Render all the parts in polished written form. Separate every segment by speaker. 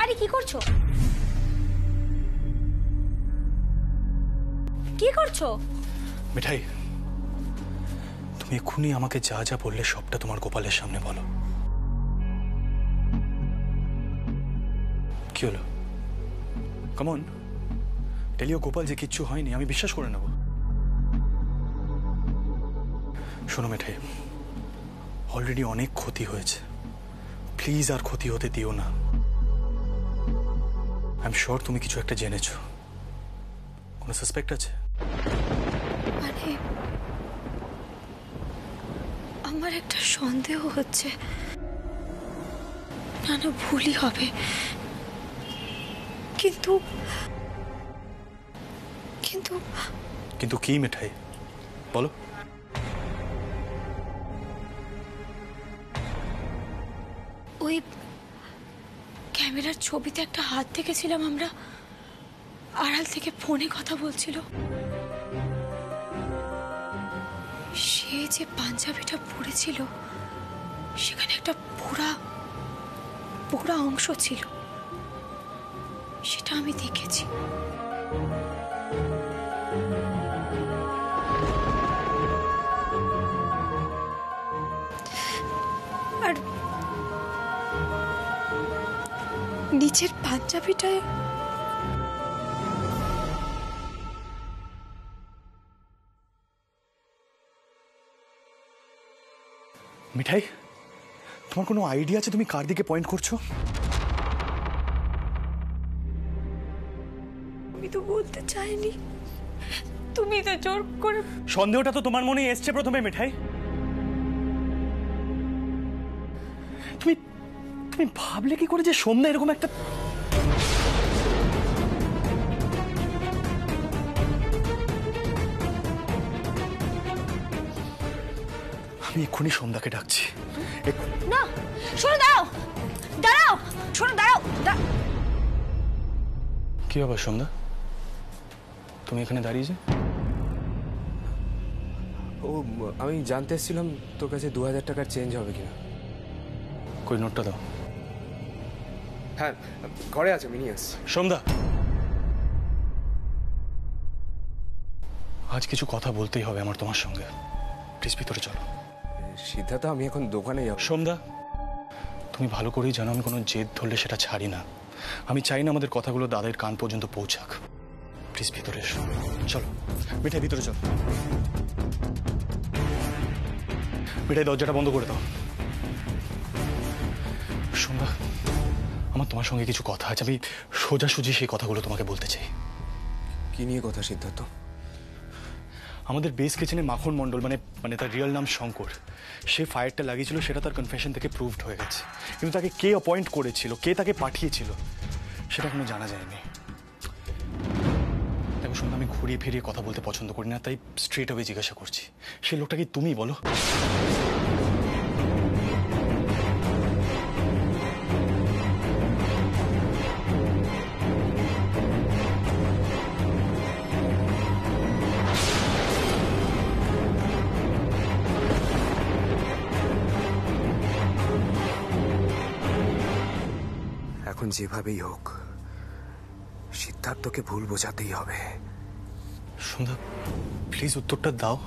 Speaker 1: আরে কি করছো? কি করছো?
Speaker 2: মিঠাই, তুমি এক্ষুনি আমাকে যা যা বললে সবটা তোমার গোপালের সামনে বলো। কি হলো? কেমন টেলিও গোপাল যে কিচ্ছু হয়নি আমি বিশ্বাস করে নেব। শোনো মিঠাই, অলরেডি অনেক ক্ষতি হয়েছে, প্লিজ আর ক্ষতি হতে দিও না। আই এম শিওর তুমি কিছু একটা জেনেছো। কোনো সাসপেক্ট আছে?
Speaker 1: আরে আমার একটা সন্দেহ হচ্ছে। না না, ভুলই হবে, কিন্তু কিন্তু
Speaker 2: কিন্তু কি মিঠাই বলো।
Speaker 1: ওই ক্যামেরার ছবিতে একটা হাত দেখেছিলাম আমরা, আড়াল থেকে ফোনে কথা বলছিল। সে যে পাঞ্জাবিটা পরেছিল সেখানে একটা পোড়া পোড়া অংশ ছিল, সেটা আমি দেখেছি। আর নিচের পাঞ্জাবিটায়
Speaker 2: মিঠাই, তোমার কোনো আইডিয়া আছে তুমি কার দিকে পয়েন্ট করছো?
Speaker 1: আমি তো বলতে চাইনি, তুমি তো জোর করে।
Speaker 2: সন্দেহটা তো তোমার মনে এসছে প্রথমে মিঠাই। তুমি তুমি ভাবলে কি করে যে সোমনা এরকম একটা। আমি এক্ষুনি সন্ধ্যাকে ডাকছি।
Speaker 1: না শোনো, দাঁড়াও দাঁড়াও, শোনো দাঁড়াও।
Speaker 2: কি ব্যাপার সন্ধ্যা, তুমি এখানে দাঁড়িয়ে যে?
Speaker 3: ও আমি জানতে এসেছিলাম তোর কাছে 2000 টাকার চেঞ্জ হবে কিনা।
Speaker 2: কই নোটটা দাও।
Speaker 3: হ্যাঁ ঘরে আছে, আমি নিয়ে আসছি।
Speaker 2: সন্ধ্যা, আজ কিছু কথা বলতেই হবে আমার তোমার সঙ্গে, প্লিজ ভিতরে চলো।
Speaker 3: সিদ্ধার্থ, আমি এখন দোকানে যাব।
Speaker 2: সন্ধ্যা, তুমি ভালো করেই জানো আমি কোনো জেদ ধরলে সেটা ছাড়ি না। আমি চাই না আমাদের কথাগুলো দাদার কান পর্যন্ত পৌঁছাক। প্লিজ ভিতরে এসো, চলো। মিঠাই ভিতরে চলো। মিঠাই দরজাটা বন্ধ করে দাও। সন্ধ্যা, আমার তোমার সঙ্গে কিছু কথা আছে, আমি সোজাসুজি সেই কথাগুলো তোমাকে বলতে চাই।
Speaker 3: কি নিয়ে কথা সিদ্ধার্থ?
Speaker 2: আমাদের বেস কিচেনে মাখন মণ্ডল, মানে তার রিয়েল নাম শঙ্কর, সে ফায়ারটা লাগিয়েছিল, সেটা তার কনফেশন থেকে প্রুভড হয়ে গেছে। কিন্তু তাকে কে অ্যাপয়েন্ট করেছিল, কে তাকে পাঠিয়েছিল, সেটা এখনো জানা যায়নি। দেখো শুনতে আমি ঘুরিয়ে ফিরিয়ে কথা বলতে পছন্দ করি না, তাই স্ট্রেট অ্যাওয়ে জিজ্ঞাসা করছি, সেই লোকটা কি তুমি? বলো।
Speaker 3: এখন যেভাবেই হোক সিদ্ধার্থকে ভুল বোঝাতেই হবে।
Speaker 2: সন্ধ্যা প্লিজ উত্তরটা দাও।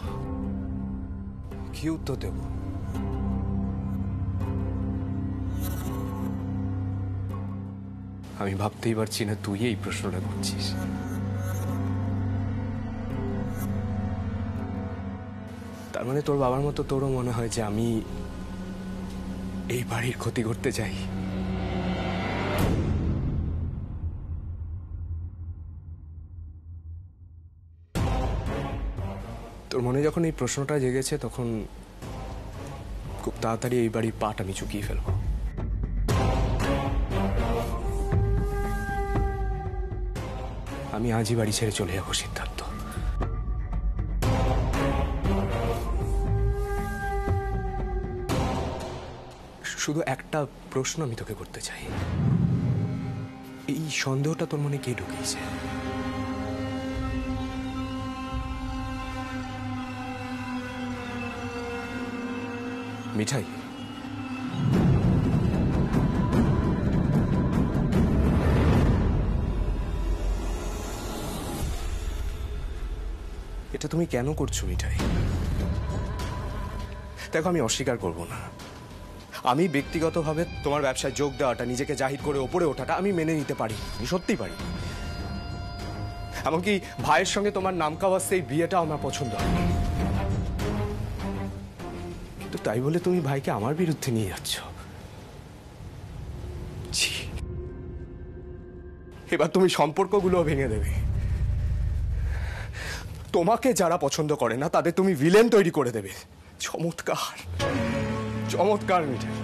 Speaker 3: কি উত্তর দেব? আমি ভাবতেই পারছি না তুই এই প্রশ্নটা করছিস। তার মানে তোর বাবার মতো তোরও মনে হয় যে আমি এই বাড়ির ক্ষতি করতে চাই? তোর মনে যখন এই প্রশ্নটা জেগেছে তখন খুব তাড়াতাড়ি এই বাড়ির পাট আমি চুকিয়ে ফেলবো। আমি আজই বাড়ি ছেড়ে চলে যাবো সিদ্ধার্থ। শুধু একটা প্রশ্ন আমি তোকে করতে চাই, এই সন্দেহটা তোর মনে কে ঢুকিয়েছে? মিঠাই, এটা তুমি কেন করছো মিঠাই? দেখো, আমি অস্বীকার করব না। আমি ব্যক্তিগতভাবে তোমার ব্যবসায় যোগ দেওয়াটা, নিজেকে জাহির করে ওপরে ওঠাটা আমি মেনে নিতে পারি, আমি সত্যিই পারি। এমনকি ভাইয়ের সঙ্গে তোমার নাম কাওয়ার সেই বিয়েটাও আমার পছন্দ হয়, কিন্তু তাই বলে তুমি ভাইকে আমার বিরুদ্ধে নিয়ে যাচ্ছ। ছি, এবার তুমি সম্পর্কগুলো ভেঙে দেবে। তোমাকে যারা পছন্দ করে না তাদের তুমি ভিলেন তৈরি করে দেবে। চমৎকার, চমৎকার মিঠাই।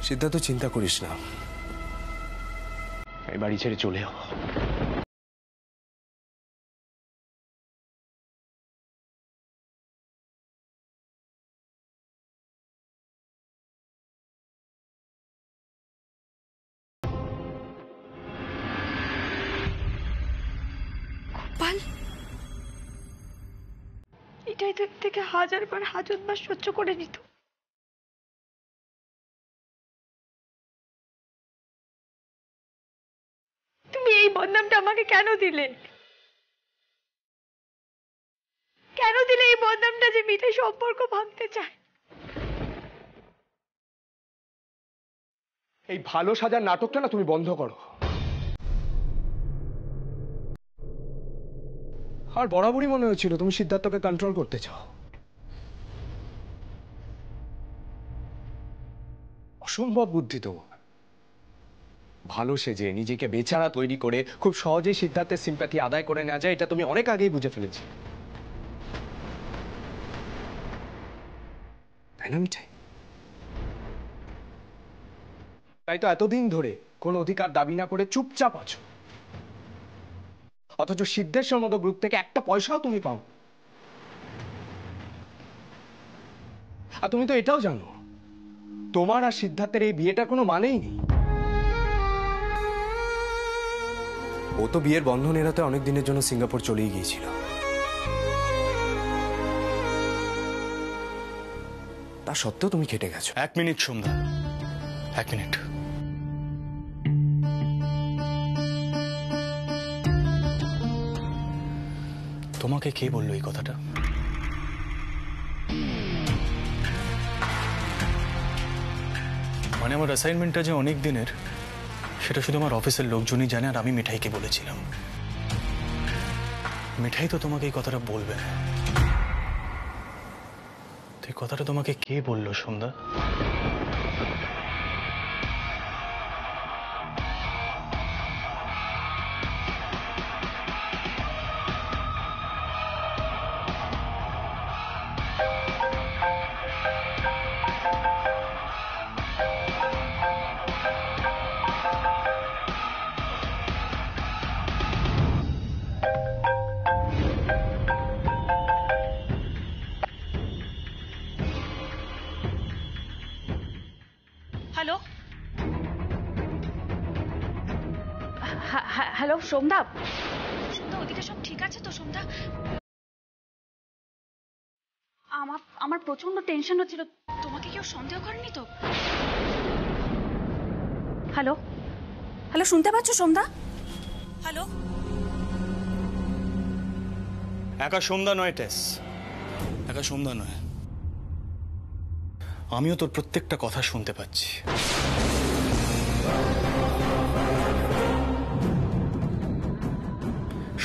Speaker 3: সিদ্ধার্থ, চিন্তা করিস না, এই বাড়ি ছেড়ে চলে যাও।
Speaker 1: গোপাল, এটাই তোর থেকে 1000 বার হাজতবাস সহ্য করে নিত। তুমি এই বদনামটা আমাকে কেন দিলে? কেন দিলে এই বদনামটা যে মিঠাই সম্পর্ক ভাঙতে চায়?
Speaker 3: এই ভালো সাজার নাটকটা না তুমি বন্ধ করো। আর বরাবরই মনে হচ্ছিল তুমি সিদ্ধার্থকে কন্ট্রোল করতে চাও। অসম্ভব বুদ্ধি তো। ভালো সেজে নিজেকে বেচারা তৈরি করে খুব সহজেই সিদ্ধার্থের সিম্প্যাথি আদায় করে নেওয়া যায়, এটা তুমি অনেক আগেই বুঝে ফেলেছি, তাই না মিঠাই? তাই তো এতদিন ধরে কোন অধিকার দাবি না করে চুপচাপ আছো, অথচ সিদ্ধেশ্বর মতো গ্রুপ থেকে একটা পয়সাও তুমি পাও। আর তুমি তো এটাও জানো তোমার আর সিদ্ধার্থের এই বিয়েটার কোনো মানেই নেই। ও তো বিয়ের বন্ধন এড়াতে অনেক দিনের জন্য সিঙ্গাপুর চলেই গিয়েছিল। তা সত্ত্বেও তুমি কেটে গেছো।
Speaker 2: 1 মিনিট সন্ধ্যা, 1 মিনিট। তোমাকে কে বললো এই কথাটা? মানে আমার অ্যাসাইনমেন্টটা যে অনেক দিনের সেটা শুধু আমার অফিসের লোকজনই জানে, আর আমি মিঠাইকে বলেছিলাম। মিঠাই তো তোমাকে এই কথাটা বলবে না। তো এই কথাটা তোমাকে কে বললো সন্ধ্যা?
Speaker 1: Hello, hello সোমদা। সোমদা, ওদিকে সব ঠিক আছে তো? সোমদা, আমার প্রচন্ড টেনশন হচ্ছিল। তোমাকে কেউ সন্দেহ করেনি তো? হ্যালো, হ্যালো, শুনতে পাচ্ছ সোমদা? হ্যালো।
Speaker 2: একা সন্ধ্যা নয় টেস, একা সন্ধ্যা নয়, আমিও তোর প্রত্যেকটা কথা শুনতে পাচ্ছি।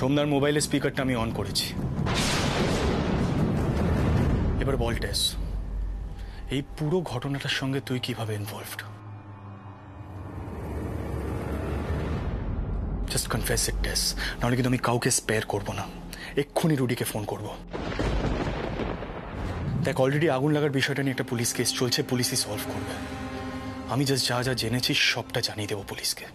Speaker 2: সন্ধ্যার মোবাইলের স্পিকারটা আমি অন করেছি। এবার বল টেস, এই পুরো ঘটনাটার সঙ্গে তুই কিভাবে ইনভলভড? জাস্ট কনফেস ইট টেস, নাহলে কিন্তু আমি কাউকে স্পেয়ার করবো না। এক্ষুনি রুডিকে ফোন করবো। দেখ, অলরেডি আগুন লাগার বিষয়টা নিয়ে একটা পুলিশ কেস চলছে, পুলিশই সলভ করবে। আমি জাস্ট যা যা জেনেছি সবটা জানিয়ে দেবো পুলিশকে।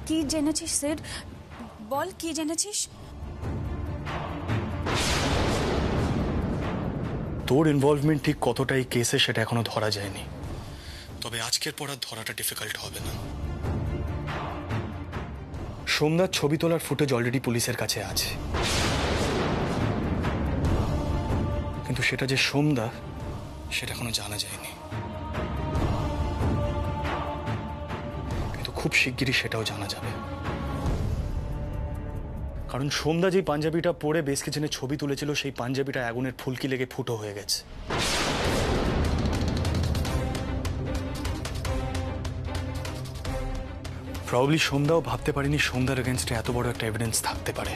Speaker 1: কি জেনেছিস স্যার? বল, কি জেনেছিস?
Speaker 2: তোর ইনভলভমেন্ট ঠিক কতটা এই কেসে সেটা এখনো ধরা যায়নি, তবে আজকের পর আর ধরাটা ডিফিকাল্ট হবে না। সোমদার ছবি তোলার ফুটেজ অলরেডি পুলিশের কাছে আছে, কিন্তু সেটা যে সোমদা সেটা এখনো জানা যায়নি। কিন্তু খুব শিগগিরই সেটাও জানা যাবে, কারণ সোমদা যে পাঞ্জাবিটা পরে বেশ কিচেনে ছবি তুলেছিল সেই পাঞ্জাবিটা আগুনের ফুলকি লেগে ফুটো হয়ে গেছে। প্রবাবলি সোমদাও ভাবতে পারেনি সোমদার এগেনস্টে এত বড় একটা এভিডেন্স থাকতে পারে।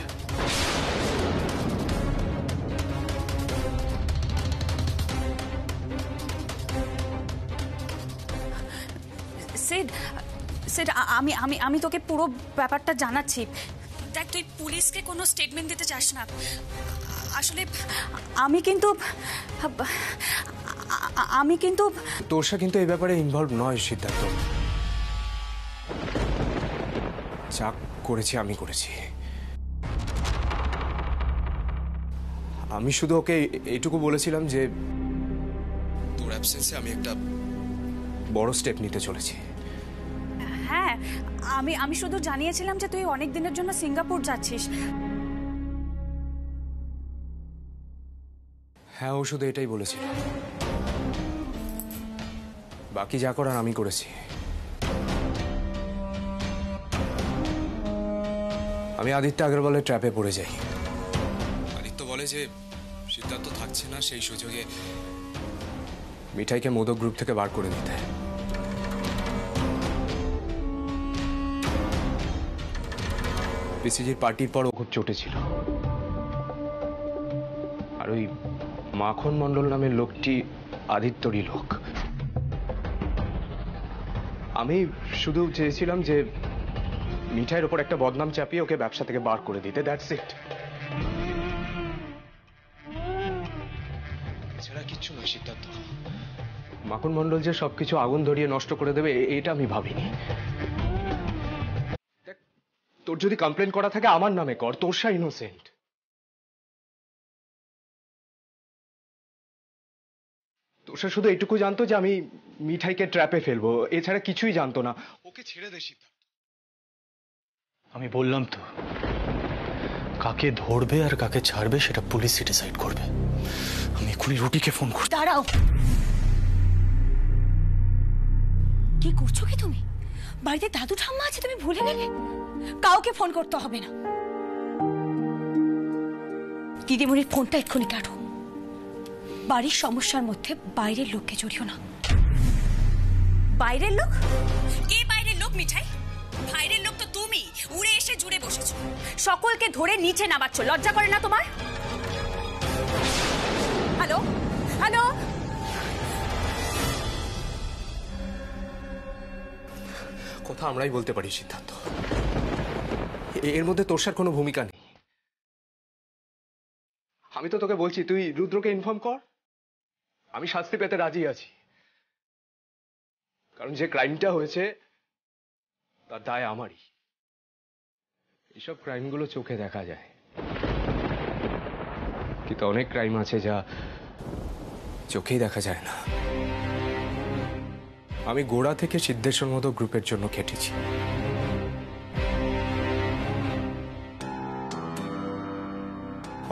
Speaker 1: সিড সিড আমি আমি আমি তোকে পুরো ব্যাপারটা জানাচ্ছি। দেখ, তুই পুলিশকে কোনো স্টেটমেন্ট দিতে চাস না। আসলে আমি কিন্তু
Speaker 3: তোষা কিন্তু এই ব্যাপারে ইনভলভ নয় সিদ্ধার্থ। যা করেছি আমি করেছি। আমি শুধু ওকে এইটুকু বলেছিলাম যে তোর অ্যাবসেন্সে আমি একটা বড় স্টেপ নিতে চলেছি।
Speaker 1: হ্যাঁ, আমি শুধু জানিয়েছিলাম যে তুই অনেক দিনের জন্য সিঙ্গাপুর যাচ্ছিস।
Speaker 3: হ্যাঁ, ও শুধু এটাই বলেছিল। বাকি যা করার আমি করেছি। আমি আদিত্য আগরওয়ালের ট্র্যাপে পড়ে যাই। আদিত্য বলে যে সিদ্ধার্থ থাকছে না, সেই সুযোগে মিঠাইকে মোদক গ্রুপ থেকে বার করে দিতে। পিসিজির পার্টির পর ও খুব চটেছিল, আর ওই মাখন মণ্ডল নামের লোকটি আদিত্যরই লোক। আমি শুধু চেয়েছিলাম যে মিঠাইয়ের ওপর একটা বদনাম চাপিয়ে ওকে ব্যবসা থেকে বার করে দিতে, দ্যাটস ইট। এছাড়া কিচ্ছু নয় সিদ্ধার্থ। মাখন মণ্ডল যে সবকিছু আগুন ধরিয়ে নষ্ট করে দেবে এটা আমি ভাবিনি। দেখ, তোর যদি কমপ্লেন করা থাকে আমার নামে কর, তোষা ইনোসেন্ট। তোষা শুধু এইটুকু জানতো যে আমি মিঠাইকে ট্র্যাপে ফেলবো, এছাড়া কিছুই জানতো না। ওকে ছেড়ে দে সিদ্ধার্থ।
Speaker 2: আমি বললাম তো, কাকে ধরবে আর কাকে ছাড়বে সেটা পুলিশই ডিসাইড করবে। আমি এক্ষুনি রুটিকে ফোন করছি।
Speaker 1: দাঁড়াও, কি করছো কি তুমি? বাড়িতে দাদু ঠাম্মা আছে, তুমি ভুলে গেলে? কাউকে ফোন করতে হবে না। দিদিমণির ফোনটা এক্ষুনি কাটো। বাড়ির সমস্যার মধ্যে বাইরের লোককে জড়িও না। বাইরের লোক? কে বাইরের লোক মিঠাই? বাইরের লোক তো তুমি। উড়ে এসে জুড়ে বসেছো, সকলকে ধরে নিচে নামাচ্ছ। লজ্জা করে না তোমার? হ্যালো হ্যালো,
Speaker 3: কথা আমরাই বলতে পারি সিদ্ধার্থ, এর মধ্যে তোষার কোনো ভূমিকা নেই। আমি তো তোকে বলছি তুই রুদ্রকে ইনফর্ম কর, আমি শাস্তি পেতে রাজি আছি। কারণ যে ক্রাইমটা হয়েছে তার দায় আমারই। এইসব ক্রাইমগুলো চোখে দেখা যায়, কিন্তু অনেক ক্রাইম আছে যা চোখেই দেখা যায় না। আমি গোড়া থেকে সিদ্ধেশ্বর মতো গ্রুপের জন্য খেটেছি।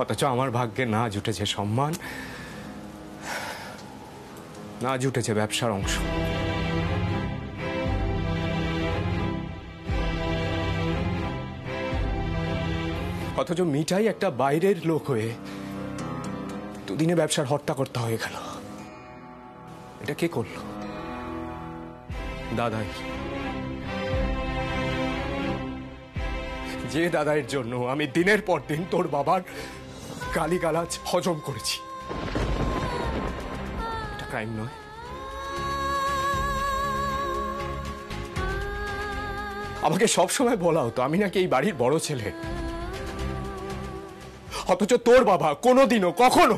Speaker 3: অথচ আমার ভাগ্যে না জুটেছে সম্মান, না জুটেছে ব্যবসার অংশ। অথচ মিঠাই একটা বাইরের লোক হয়ে দুদিনে ব্যবসার হর্তাকর্তা হয়ে গেল। এটা কে করলো? দাদাই। যে দাদাইয়ের জন্য আমি দিনের পর দিন তোর বাবার গালিগালাজ হজম করেছি। এটা ক্রাইম নয়? আমাকে সবসময় বলা হতো আমি নাকি এই বাড়ির বড় ছেলে, অথচ তোর বাবা কোনোদিনও কখনো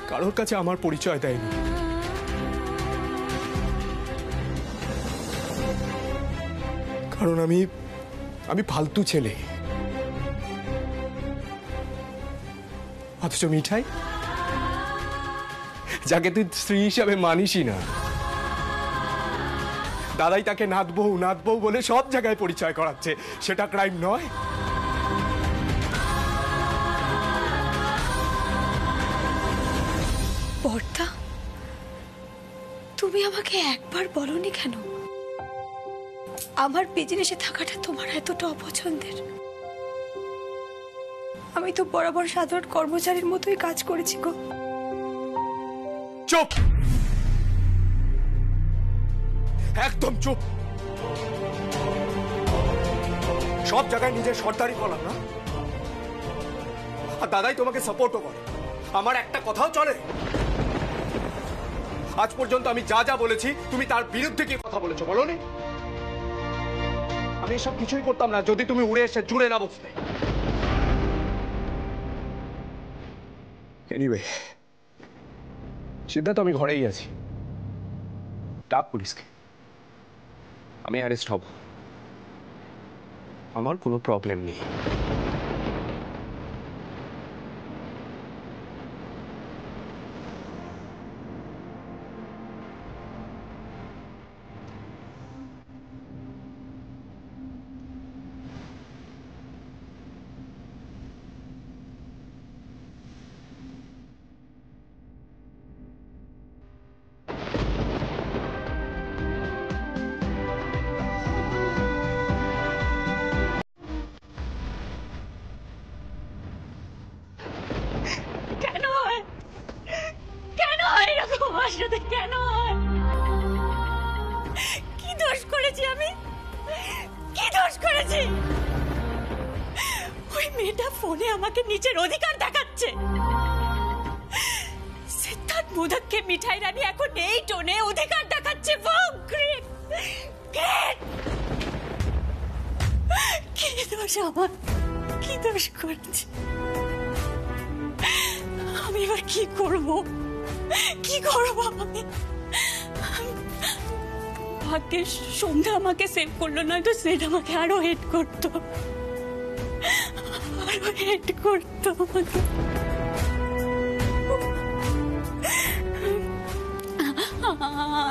Speaker 3: কারোর কাছে আমার পরিচয় দেয়নি। কারণ আমি ফালতু ছেলে। অথচ মিঠাই, যাকে তুই স্ত্রী হিসাবে মানিসই না, দাদাই তাকে নাথ বউ বলে সব জায়গায় পরিচয় করাচ্ছে, সেটা ক্রাইম নয়?
Speaker 1: বর্দা, তুমি আমাকে একবার বলনি কেন আমার বিজনেসে থাকাটা তোমার এতটা অপছন্দের? আমি তো বরাবর সাধারণ কর্মচারীর মতোই কাজ করেছি গো।
Speaker 3: চুপ, একদম চুপ। সব জায়গায় নিজের সর্দারি করলাম না, আর দাদাই তোমাকে সাপোর্টও করে। আমার একটা কথাও চলে? আজ পর্যন্ত আমি যা যা বলেছি তুমি তার বিরুদ্ধে কি কথা বলেছো বলো নি? আমি এসব কিছুই করতাম না যদি তুমি উড়ে এসে জুড়ে না বসতে। এনিওয়ে, সিদ্ধার্থ, আমি ঘরেই আছি। ডাক পুলিশকে, আমি অ্যারেস্ট হব, আমার কোনো প্রবলেম নেই।
Speaker 1: কেন হয়? কেন হয় এরকম আমার সাথে? কেন হয়? কি দোষ করেছি আমি? কি দোষ করেছি? ওই মেয়েটা ফোনে আমাকে নিচের অধিকার দেখাচ্ছে। সিদ্ধার্থ মোদককে মিঠাই রানী এখন এই টোনে অধিকার দেখাচ্ছে। Great great! কি দোষ আমার? কি দোষ করেছি আমি? এবার কি করব? কি করব আমি? ভাগ্যে সন্ধ্যা আমাকে সেভ করলো, নয়তো সেটা আমাকে আরো হেড করতো, আরো হেড করতো আমাকে।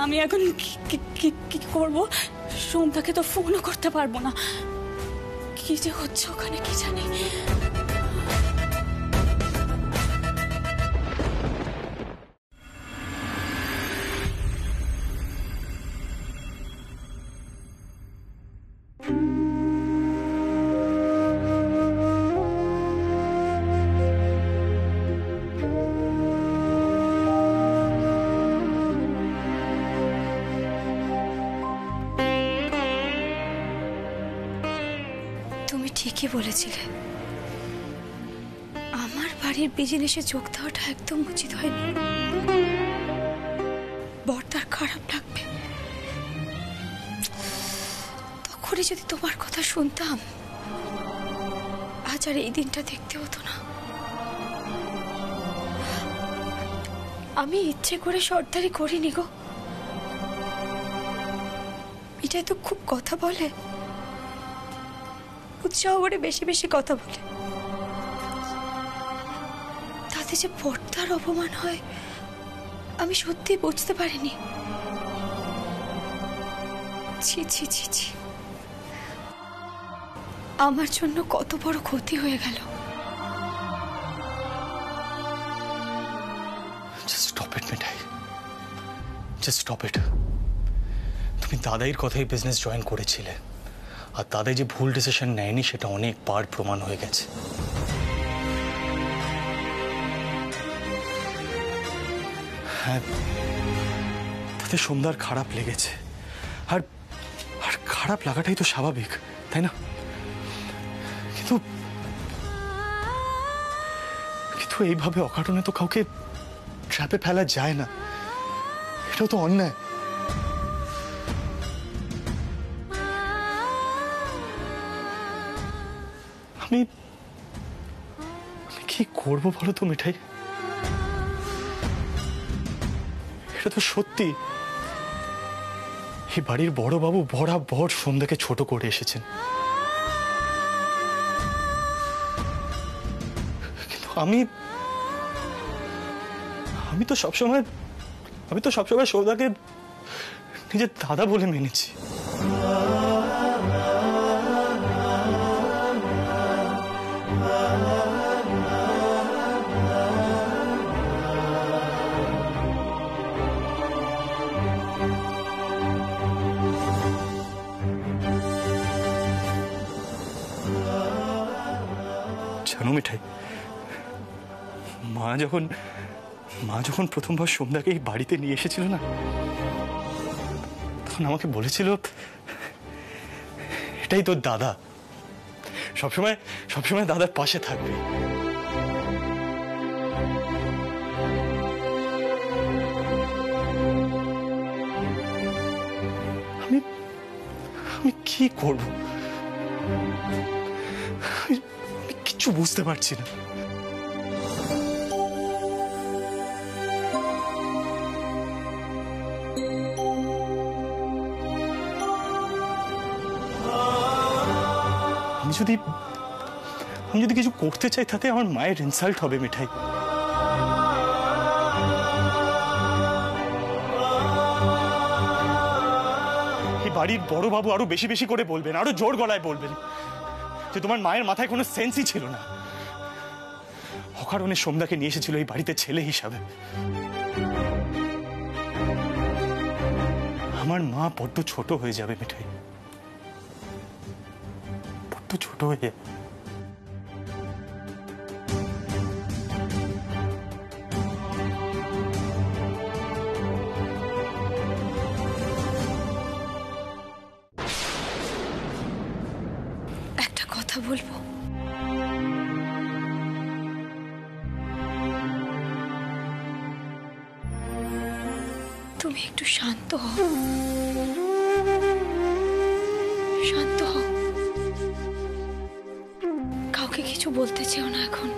Speaker 1: আমি এখন কি করব? সন্ধ্যাকে তো ফোনও করতে পারবো না। কি যে হচ্ছে ওখানে কি জানি। তুমি ঠিকই বলেছিলে, আমার বাড়ির বিজনেসে যোগ দেওয়াটা একদম উচিত হয়নি। বর্দার খারাপ লাগবে। তখনই যদি তোমার কথা শুনতাম, আজ আর এই দিনটা দেখতে হতো না। আমি ইচ্ছে করে সর্দারি করিনি গো। এটাই তো খুব কথা বলে, উৎসাহ করে বেশি বেশি কথা বলে, তাতে যে বর্দার অপমান হয় আমি সত্যি বুঝতে পারিনি। ছি ছি ছি ছি, আমার জন্য কত বড় ক্ষতি হয়ে গেল।
Speaker 2: Just stop it, Mithai. Just stop it. তুমি দাদাইয়ের কথাই বিজনেস জয়েন করেছিলে, আর দাদাই যে ভুল ডিসিশন নেয়নি সেটা অনেকবার প্রমাণ হয়ে গেছে। হ্যাঁ, তাতে সন্ধ্যার খারাপ লেগেছে, আর আর খারাপ লাগাটাই তো স্বাভাবিক, তাই না? কিন্তু কিন্তু এইভাবে অকারণে তো কাউকে ট্র্যাপে ফেলা যায় না, এটাও তো অন্যায়। আমি কি করবো বলো তো মিঠাই? এটা তো সত্যি, এই বাড়ির বড় বাবু বরাবর সন্ধ্যাকে ছোট করে এসেছেন, কিন্তু আমি তো সবসময় সন্ধ্যাকে নিজের দাদা বলে মেনেছি। জানো মিঠাই, মা যখন প্রথমবার সন্ধ্যাকে এই বাড়িতে নিয়ে এসেছিল না, তখন আমাকে বলেছিল এটাই তোর দাদা, সবসময় দাদার পাশে থাকবে। আমি কি করব? কিচ্ছু বুঝতে পারছি না। আমি যদি কিছু করতে চাই তাতে আমার মায়ের ইনসাল্ট হবে মিঠাই। এই বাড়ির বড় বাবু আরো বেশি বেশি করে বলবেন, আরো জোর গলায় বলবেন যে তোমার মায়ের মাথায় কোনো সেন্সই ছিল না, অকারণে সন্ধ্যাকে নিয়ে এসেছিল এই বাড়িতে ছেলে হিসাবে। আমার মা বড্ড ছোট হয়ে যাবে মিঠাই, বড্ড ছোট হয়ে যাবে।
Speaker 1: একটা কথা বলবো? তুমি একটু শান্ত হও, শান্ত হও, কাউকে কিছু বলতে চেও না এখন।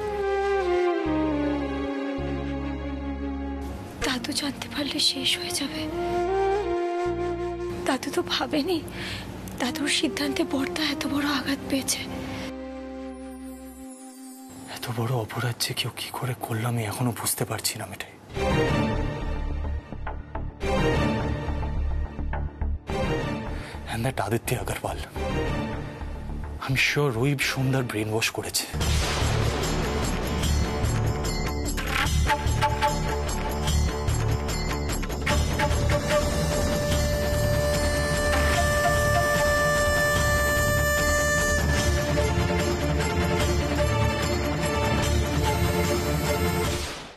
Speaker 1: দাদু জানতে পারলে শেষ হয়ে যাবে। দাদু তো ভাবেনি দাদুর সিদ্ধান্তে বর্দা এত বড় আঘাত পেয়েছে।
Speaker 2: এত বড় অপরাধ যে কেউ কি করে করলো আমি এখনো বুঝতে পারছি না মিঠাই। And that Aditya Agarwal, I'm sure ওই সন্ধ্যার ব্রেন ওয়াশ করেছে।